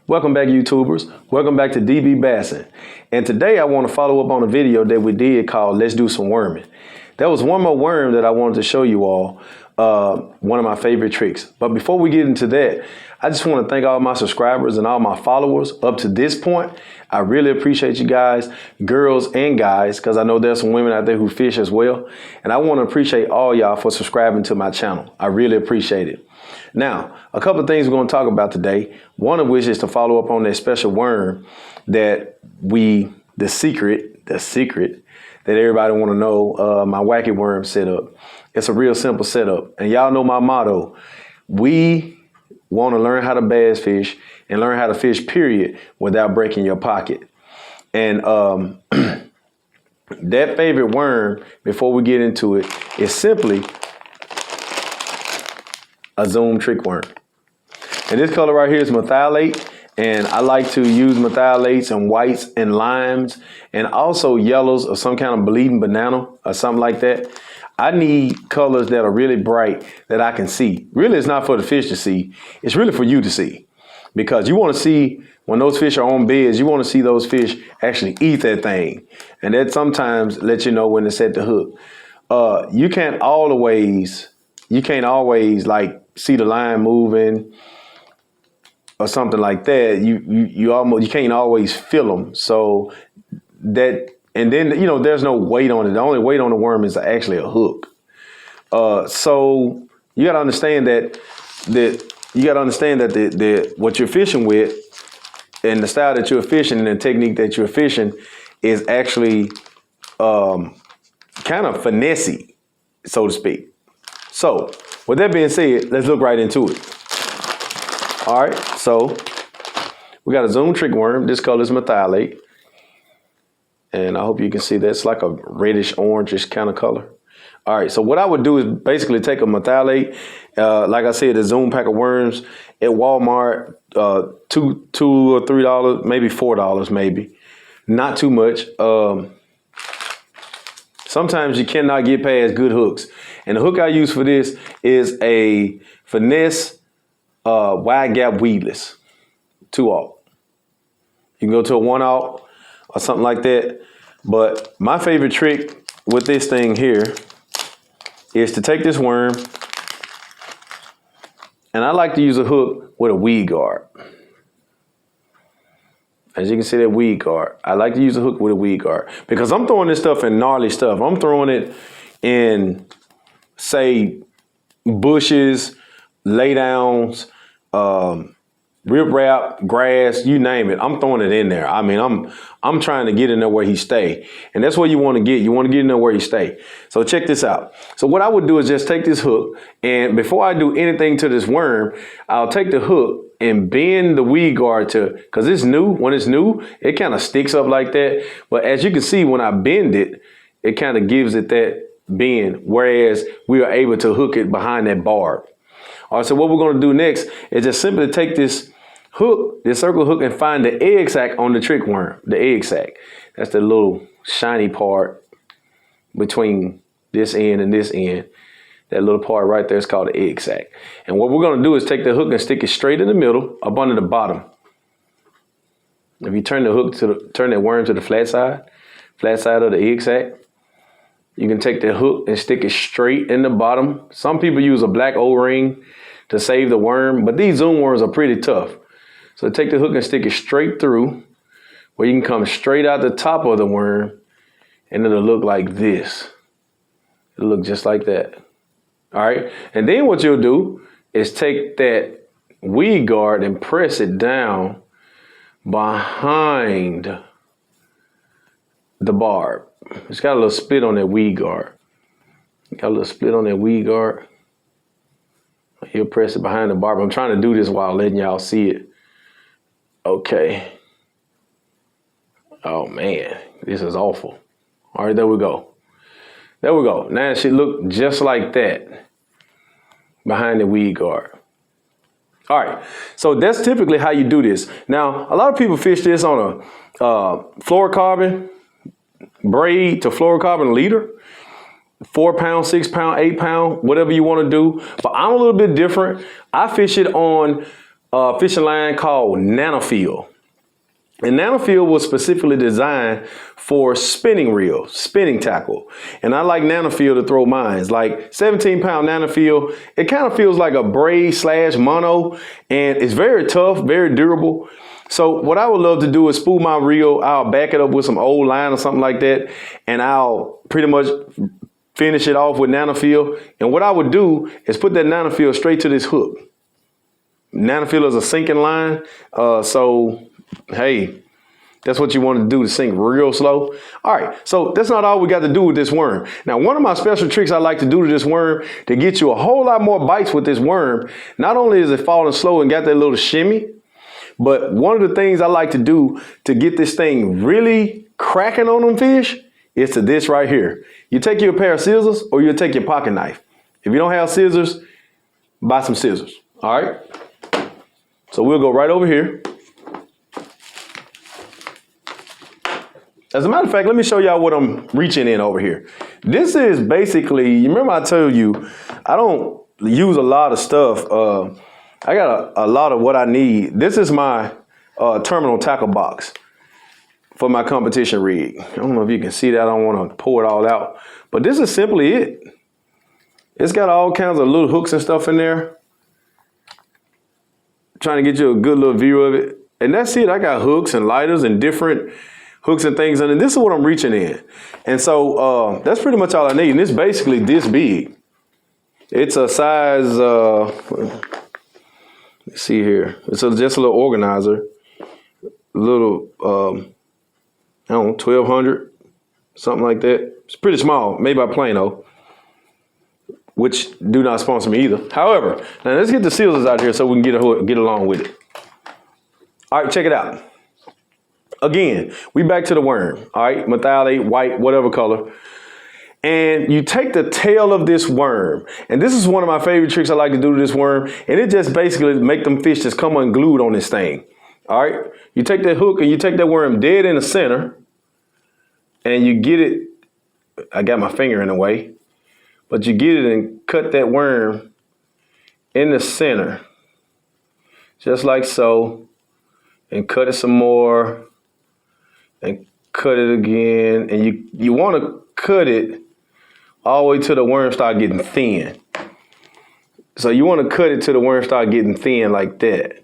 Welcome back, YouTubers. Welcome back to DB Bassin. And today I want to follow up on a video that we did called Let's Do Some Worming. There was one more worm that I wanted to show you all, one of my favorite tricks. But before we get into that, I just want to thank all my subscribers and all my followers up to this point. I really appreciate you guys, girls and guys, because I know there's some women out there who fish as well. And I want to appreciate all y'all for subscribing to my channel. I really appreciate it. Now, a couple of things we're going to talk about today, one of which is to follow up on that special worm that the secret that everybody want to know, my wacky worm setup. It's a real simple setup. And y'all know my motto. We want to learn how to bass fish and learn how to fish, period, without breaking your pocket. And that favorite worm, before we get into it, is simply a Zoom trick worm. And this color right here is methylate. And I like to use methylates and whites and limes and also yellows or some kind of bleeding banana or something like that. I need colors that are really bright that I can see. Really, it's not for the fish to see. It's really for you to see, because you want to see when those fish are on beds, you want to see those fish actually eat that thing. And that sometimes lets you know when to set the hook. You can't always like see the line moving or something like that. You can't always feel them. So that, and then, you know, there's no weight on it. The only weight on the worm is actually a hook. So you got to understand that what you're fishing with and the style that you're fishing and the technique that you're fishing is actually kind of finessey, so to speak. So with that being said, let's look right into it. All right, so we got a Zoom trick worm. This color is methylate. And I hope you can see that. It's like a reddish orangish kind of color. All right, so what I would do is basically take a methylate, like I said, a Zoom pack of worms at Walmart, $2 or $3, maybe $4, maybe. Not too much. Sometimes you cannot get past good hooks. And the hook I use for this is a Finesse wide gap weedless 2/0. You can go to a 1/0 or something like that. But my favorite trick with this thing here is to take this worm, and I like to use a hook with a weed guard. As you can see, that weed guard. I like to use a hook with a weed guard because I'm throwing this stuff in gnarly stuff. I'm throwing it in, say, bushes, laydowns, riprap, grass, you name it. I'm throwing it in there. I mean, I'm trying to get in there where he stay. And that's what you want to get. You want to get in there where he stay. So check this out. So what I would do is just take this hook, and before I do anything to this worm, I'll take the hook and bend the weed guard because it's new. When it's new, it kind of sticks up like that. But as you can see, when I bend it, it kind of gives it that bend, whereas we are able to hook it behind that barb. All right, so what we're going to do next is just simply take this hook, this circle hook, and find the egg sac on the trick worm, the egg sac. That's the little shiny part between this end and this end. That little part right there is called the egg sac. And what we're going to do is take the hook and stick it straight in the middle, up under the bottom. If you turn the hook turn that worm to the flat side of the egg sac, you can take the hook and stick it straight in the bottom. Some people use a black O-ring to save the worm, but these Zoom worms are pretty tough. So take the hook and stick it straight through, where you can come straight out the top of the worm, and it'll look like this. It'll look just like that. All right. And then what you'll do is take that weed guard and press it down behind the barb. It's got a little split on that weed guard. Got a little split on that weed guard. He'll press it behind the barb. I'm trying to do this while letting y'all see it. Okay. Oh man, this is awful. All right, there we go. There we go. Now it should look just like that behind the weed guard. All right, so that's typically how you do this. Now, a lot of people fish this on a fluorocarbon braid to fluorocarbon leader, 4 pound, 6 pound, 8 pound, whatever you want to do. But I'm a little bit different. I fish it on fishing line called Nanofield. And Nanofield was specifically designed for spinning reel, spinning tackle. And I like Nanofield to throw mine. It's like 17-pound Nanofield. It kind of feels like a braid / mono, and it's very tough, very durable. So what I would love to do is spool my reel. I'll back it up with some old line or something like that, and I'll pretty much finish it off with Nanofield. And what I would do is put that Nanofield straight to this hook. Nanofield is a sinking line, so hey, that's what you want to do, to sink real slow. All right, so that's not all we got to do with this worm. Now, one of my special tricks I like to do to this worm to get you a whole lot more bites with this worm, not only is it falling slow and got that little shimmy, but one of the things I like to do to get this thing really cracking on them fish is to this right here. You take your pair of scissors or you take your pocket knife. If you don't have scissors, buy some scissors, all right? So we'll go right over here. As a matter of fact, let me show y'all what I'm reaching in over here. This is basically, you remember I told you, I don't use a lot of stuff. I got a lot of what I need. This is my terminal tackle box for my competition rig. I don't know if you can see that. I don't want to pull it all out, but this is simply it. It's got all kinds of little hooks and stuff in there. Trying to get you a good little view of it. And that's it. I got hooks and lighters and different hooks and things, and this is what I'm reaching in. And so that's pretty much all I need. And it's basically this big. It's a size, let's see here. It's just a little organizer, a little, I don't know, 1200, something like that. It's pretty small, made by Plano, which do not sponsor me either. However, now let's get the scissors out here so we can get along with it. All right, check it out. Again, we back to the worm, all right? Methalate, white, whatever color. And you take the tail of this worm. And this is one of my favorite tricks I like to do to this worm. And it just basically make them fish just come unglued on this thing, all right? You take that hook and you take that worm dead in the center. And you get it, I got my finger in the way. But you get it and cut that worm in the center. Just like so. And cut it some more. And cut it again, and you want to cut it all the way till the worm start getting thin. So you want to cut it till the worm start getting thin like that,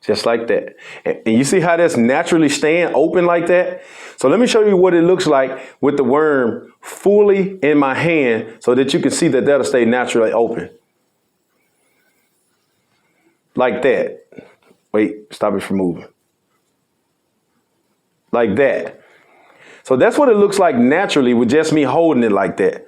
just like that. And you see how that's naturally staying open like that? So let me show you what it looks like with the worm fully in my hand so that you can see that that'll stay naturally open. Like that. Wait, stop it from moving. Like that. So that's what it looks like naturally with just me holding it like that.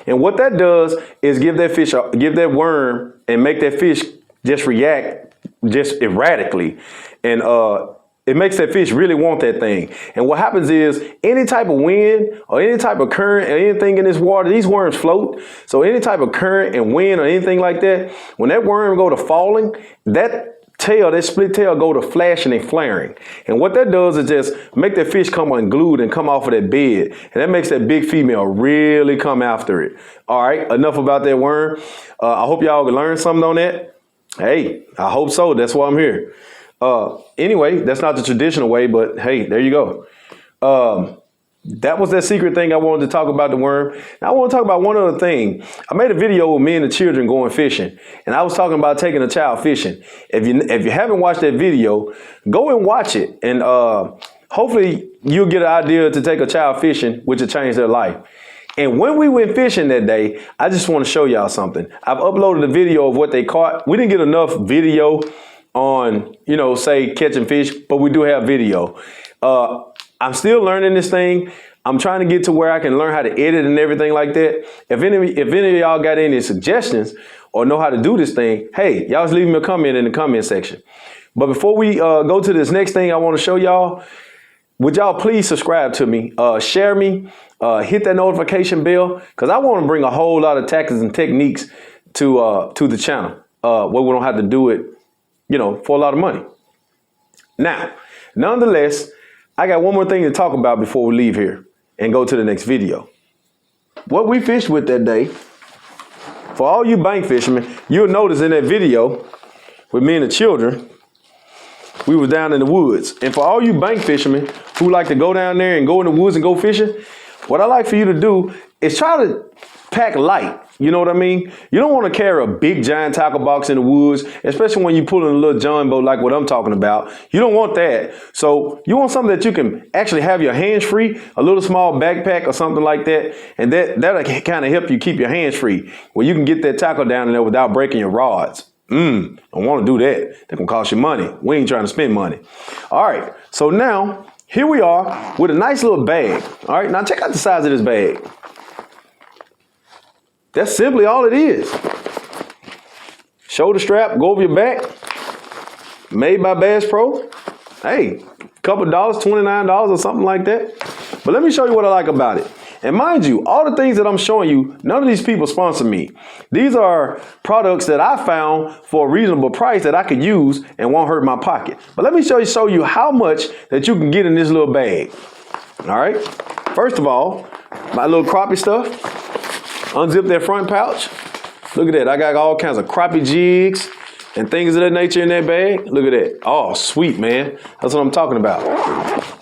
And what that does is give that worm and make that fish just react just erratically. And it makes that fish really want that thing. And what happens is any type of wind or any type of current or anything in this water, these worms float. So any type of current and wind or anything like that, when that worm go to falling, that tail, that split tail go to flashing and flaring. And what that does is just make that fish come unglued and come off of that bed. And that makes that big female really come after it. All right, enough about that worm. I hope y'all learned something on that. Hey, I hope so. That's why I'm here. Anyway, that's not the traditional way, but hey, there you go. That was that secret thing I wanted to talk about the worm. Now I want to talk about one other thing. I made a video with me and the children going fishing, and I was talking about taking a child fishing. If you haven't watched that video, go and watch it, and hopefully you'll get an idea to take a child fishing, which will change their life. And when we went fishing that day, I just want to show y'all something. I've uploaded a video of what they caught. We didn't get enough video on, say catching fish, but we do have video. I'm still learning this thing. I'm trying to get to where I can learn how to edit and everything like that. If any of y'all got any suggestions or know how to do this thing, hey, y'all just leave me a comment in the comment section. But before we go to this next thing I want to show y'all, would y'all please subscribe to me, share me, hit that notification bell, because I want to bring a whole lot of tactics and techniques to the channel where we don't have to do it, for a lot of money. Now, nonetheless, I got one more thing to talk about before we leave here and go to the next video. What we fished with that day, for all you bank fishermen, you'll notice in that video, with me and the children. We was down in the woods. And for all you bank fishermen who like to go down there and go in the woods and go fishing, what I like for you to do is try to pack light. You know what I mean? You don't want to carry a big giant tackle box in the woods, especially when you pull in a little John boat like what I'm talking about. You don't want that. So you want something that you can actually have your hands free, a little small backpack or something like that. And that'll kind of help you keep your hands free, where you can get that tackle down in there without breaking your rods. Don't want to do that. They're going to cost you money. We ain't trying to spend money. All right. So now here we are with a nice little bag. All right. Now check out the size of this bag. That's simply all it is. Shoulder strap, go over your back. Made by Bass Pro. Hey, couple dollars, $29 or something like that. But let me show you what I like about it. And mind you, all the things that I'm showing you, none of these people sponsor me. These are products that I found for a reasonable price that I could use and won't hurt my pocket. But let me show you how much that you can get in this little bag. All right. First of all, my little crappie stuff. Unzip that front pouch. Look at that. I got all kinds of crappie jigs and things of that nature in that bag. Look at that. Oh, sweet, man. That's what I'm talking about.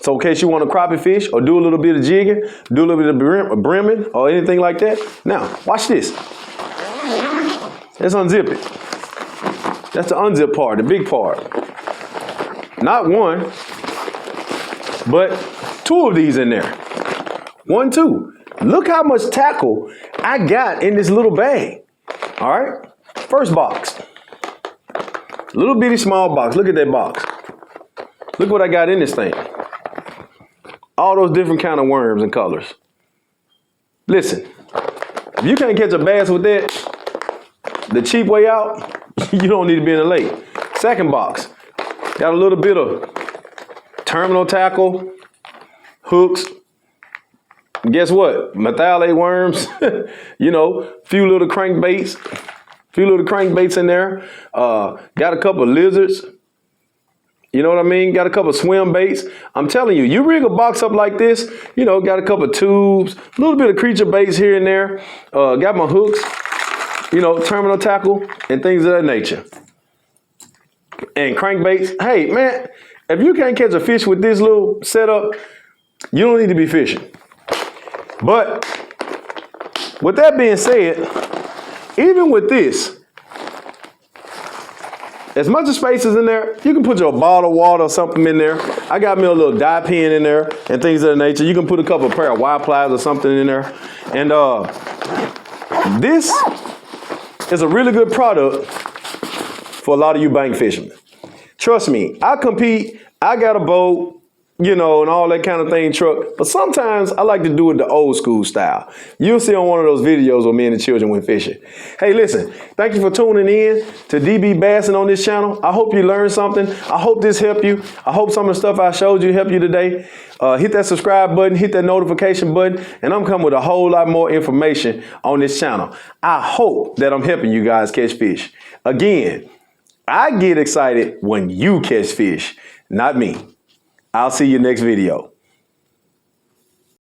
So in case you want to crappie fish or do a little bit of jigging, do a little bit of brimming or anything like that. Now, watch this. Let's unzip it. That's the unzip part, the big part. Not one, but two of these in there. 1, 2. Look how much tackle I got in this little bag. All right. First box. Little bitty small box. Look at that box. Look what I got in this thing. All those different kind of worms and colors. Listen, if you can't catch a bass with that, the cheap way out, you don't need to be in the lake. Second box. Got a little bit of terminal tackle, hooks. Guess what? Methalate worms, you know, few little crankbaits in there. Got a couple of lizards. You know what I mean? Got a couple of swim baits. I'm telling you, you rig a box up like this, you know, got a couple of tubes, a little bit of creature baits here and there. Got my hooks, you know, terminal tackle and things of that nature. And crankbaits. Hey, man, if you can't catch a fish with this little setup, you don't need to be fishing. But with that being said, even with this, as much of space is in there, you can put your bottle of water or something in there. I got me a little dye pen in there and things of that nature. You can put a couple of pair of Y pliers or something in there. And this is a really good product for a lot of you bank fishermen. Trust me, I compete. I got a boat, you know, and all that kind of thing, truck. But sometimes I like to do it the old school style. You'll see on one of those videos where me and the children went fishing. Hey, listen, thank you for tuning in to DB Bassing on this channel. I hope you learned something. I hope this helped you. I hope some of the stuff I showed you helped you today. Hit that subscribe button, hit that notification button, and I'm coming with a whole lot more information on this channel. I hope that I'm helping you guys catch fish. Again, I get excited when you catch fish, not me. I'll see you next video.